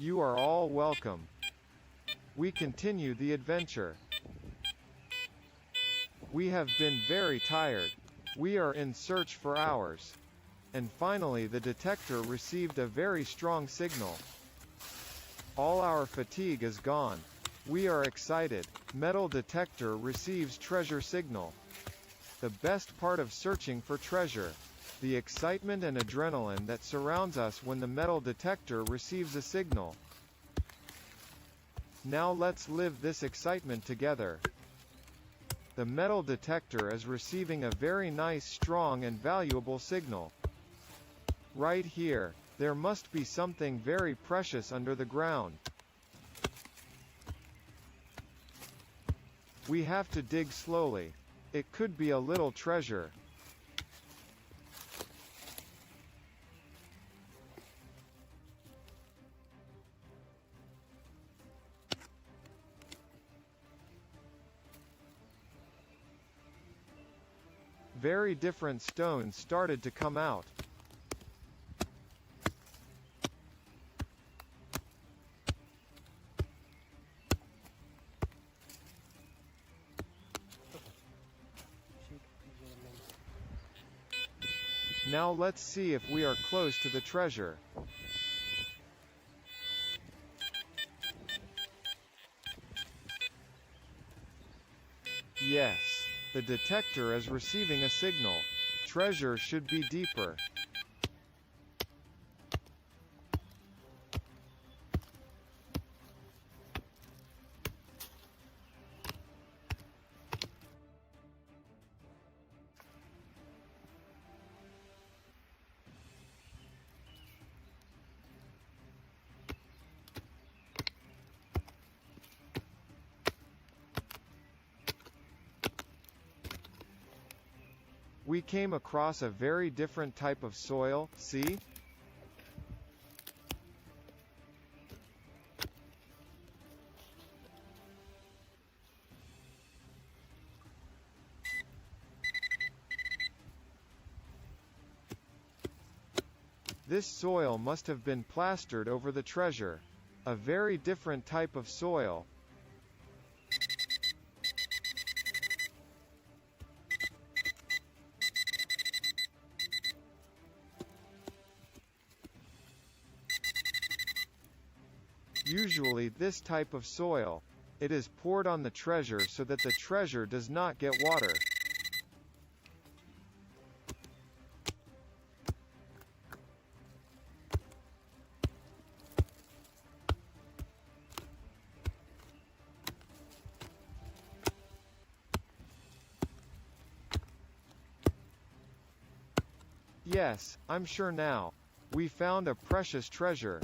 You are all welcome. We continue the adventure. We have been very tired. We are in search for hours. And finally the detector received a very strong signal. All our fatigue is gone. We are excited. Metal detector receives treasure signal. The best part of searching for treasure. The excitement and adrenaline that surrounds us when the metal detector receives a signal. Now let's live this excitement together. The metal detector is receiving a very nice, strong and valuable signal. Right here, there must be something very precious under the ground. We have to dig slowly. It could be a little treasure. Very different stones started to come out. Now let's see if we are close to the treasure. Yes. The detector is receiving a signal. Treasure should be deeper. We came across a very different type of soil, see? This soil must have been plastered over the treasure. A very different type of soil. Usually this type of soil, it is poured on the treasure so that the treasure does not get water. Yes, I'm sure now. We found a precious treasure.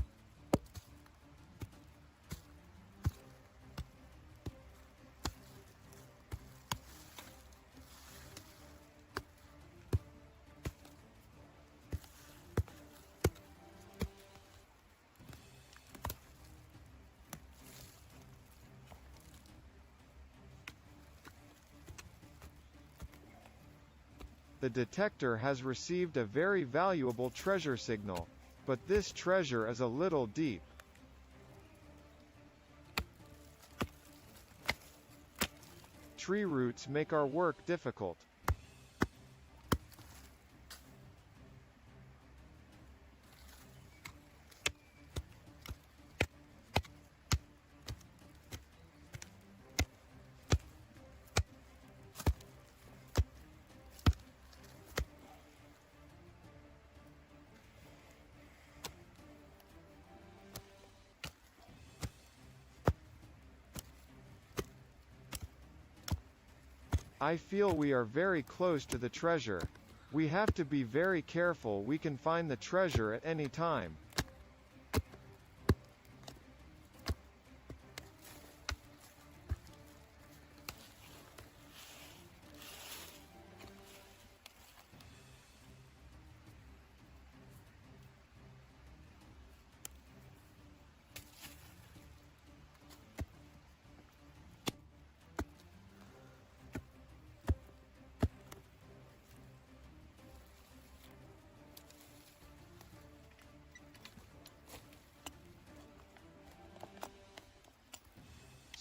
The detector has received a very valuable treasure signal, but this treasure is a little deep. Tree roots make our work difficult. I feel we are very close to the treasure. We have to be very careful. We can find the treasure at any time.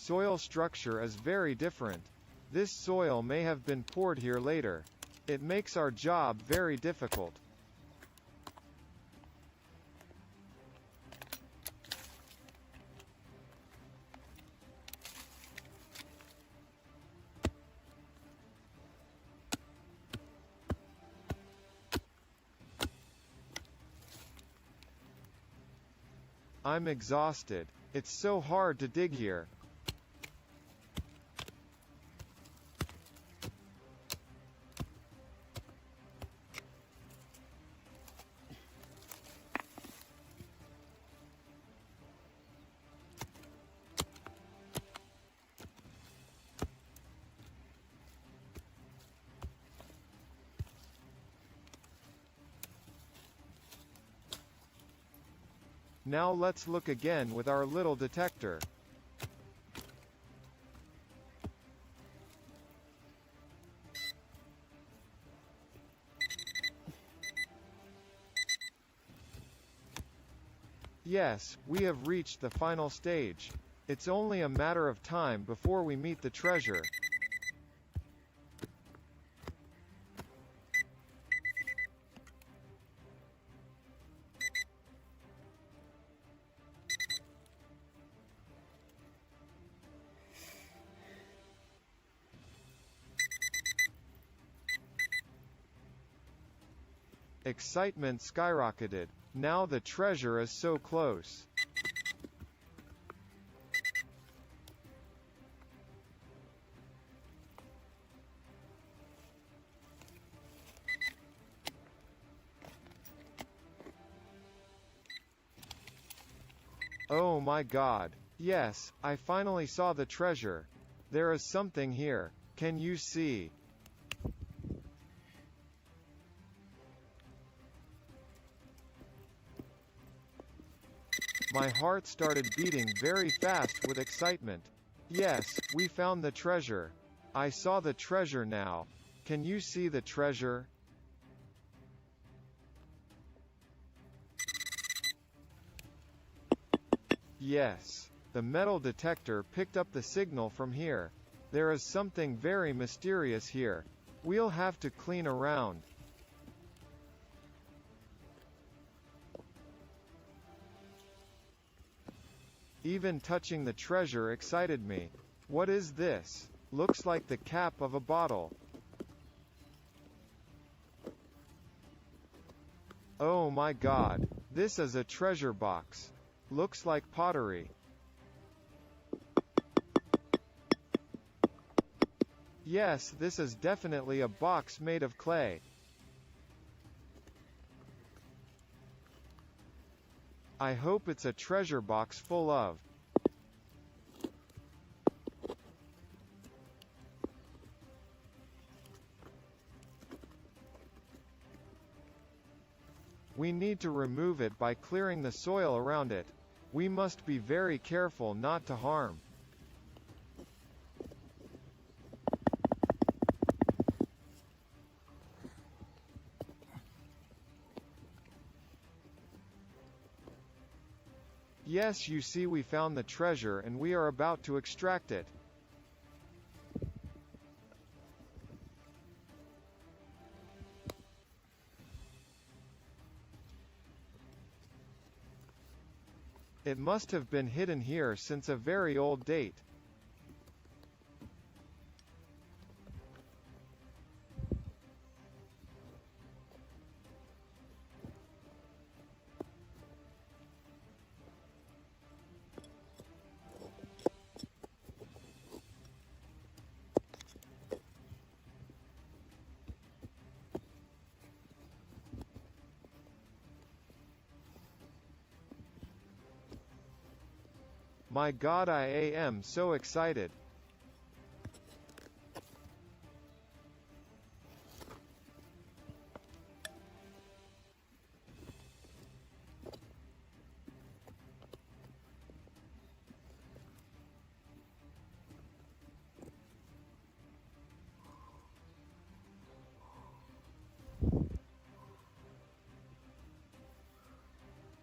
soil structure is very different. This soil may have been poured here later. It makes our job very difficult. I'm exhausted. It's so hard to dig here. Now let's look again with our little detector. Yes, we have reached the final stage. It's only a matter of time before we meet the treasure. Excitement skyrocketed. Now the treasure is so close. Oh my God. Yes, I finally saw the treasure. There is something here. Can you see? My heart started beating very fast with excitement. Yes, we found the treasure. I saw the treasure now. Can you see the treasure? Yes. The metal detector picked up the signal from here. There is something very mysterious here. We'll have to clean around. Even touching the treasure excited me. What is this? Looks like the cap of a bottle. Oh my God. This is a treasure box. Looks like pottery. Yes, this is definitely a box made of clay. I hope it's a treasure box full of. We need to remove it by clearing the soil around it. We must be very careful not to harm. Yes, you see, we found the treasure and we are about to extract it. It must have been hidden here since a very old date. My God, I am so excited.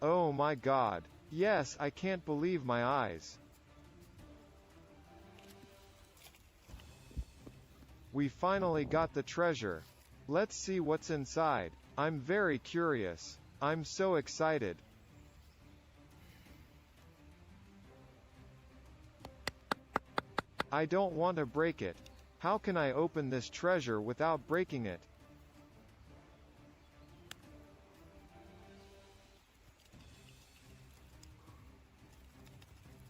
Oh my God. Yes, I can't believe my eyes. We finally got the treasure. Let's see what's inside. I'm very curious. I'm so excited. I don't want to break it. How can I open this treasure without breaking it?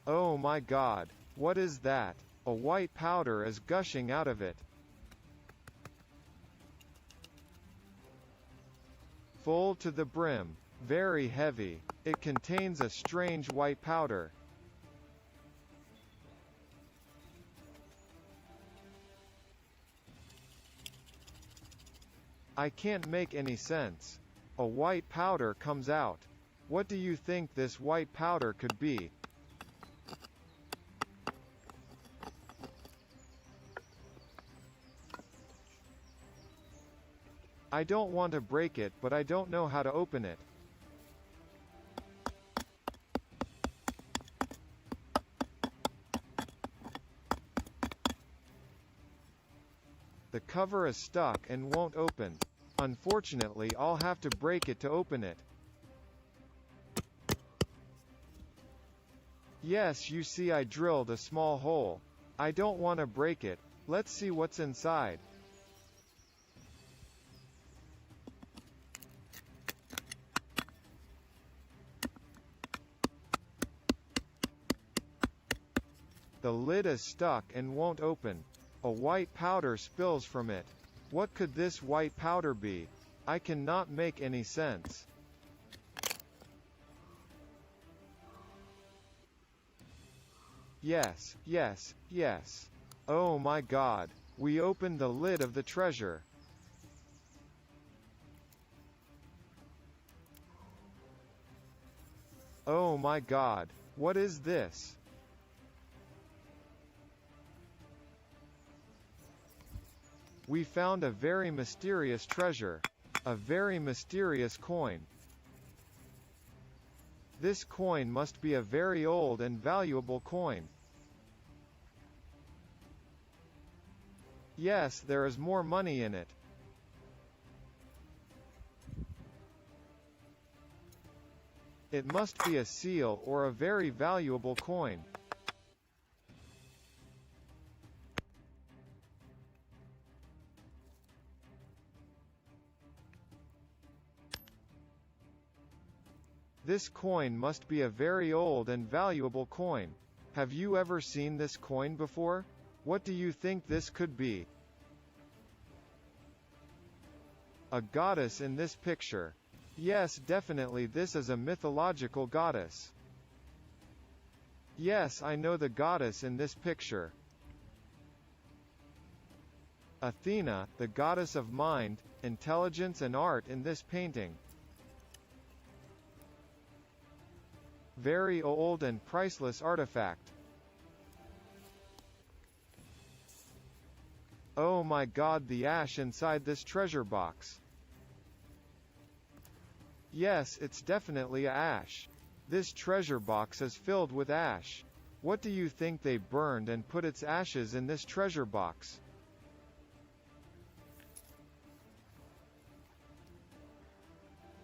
Oh my God. What is that? A white powder is gushing out of it. Full to the brim. Very heavy. It contains a strange white powder. I can't make any sense. A white powder comes out. What do you think this white powder could be? I don't want to break it, but I don't know how to open it. The cover is stuck and won't open. Unfortunately, I'll have to break it to open it. Yes, you see, I drilled a small hole. I don't want to break it. Let's see what's inside. The lid is stuck and won't open. A white powder spills from it. What could this white powder be? I cannot make any sense. Yes, yes, yes. Oh my God. We opened the lid of the treasure. Oh my God. What is this? We found a very mysterious treasure. A very mysterious coin. This coin must be a very old and valuable coin. Yes, there is more money in it. It must be a seal or a very valuable coin. This coin must be a very old and valuable coin. Have you ever seen this coin before? What do you think this could be? A goddess in this picture. Yes, definitely this is a mythological goddess. Yes, I know the goddess in this picture. Athena, the goddess of mind, intelligence and art in this painting. Very old and priceless artifact. Oh my God, the ash inside this treasure box. Yes, it's definitely a ash. This treasure box is filled with ash. What do you think they burned and put its ashes in this treasure box?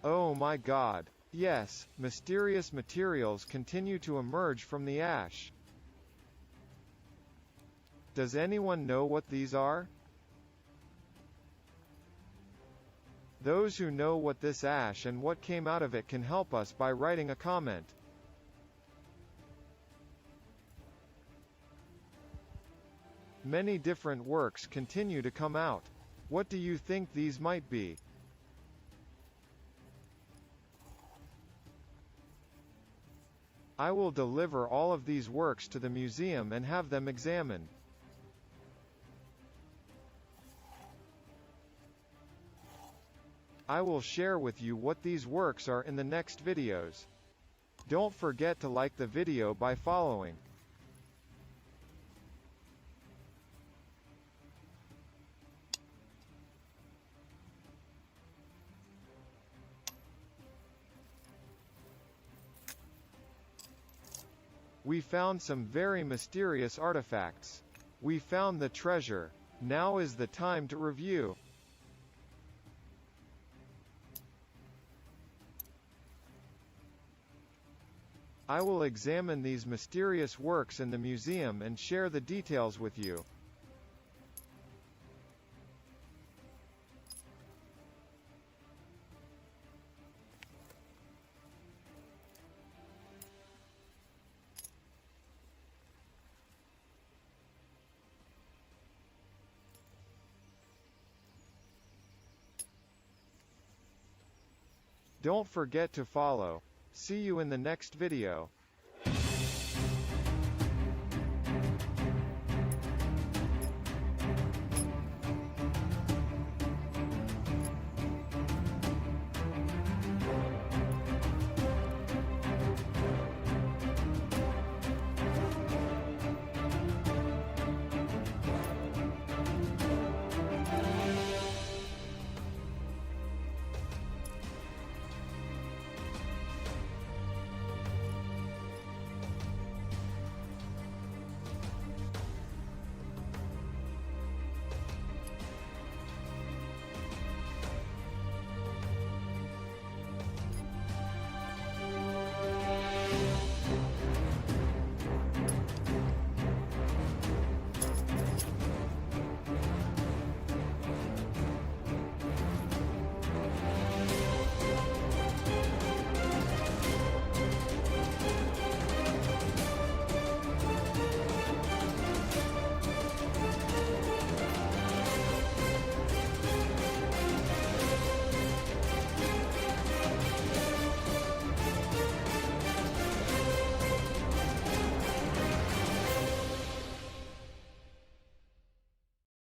Oh my God. Yes, mysterious materials continue to emerge from the ash. Does anyone know what these are? Those who know what this ash and what came out of it can help us by writing a comment. Many different works continue to come out. What do you think these might be? I will deliver all of these works to the museum and have them examined. I will share with you what these works are in the next videos. Don't forget to like the video by following. We found some very mysterious artifacts. We found the treasure. Now is the time to review. I will examine these mysterious works in the museum and share the details with you. Don't forget to follow. See you in the next video.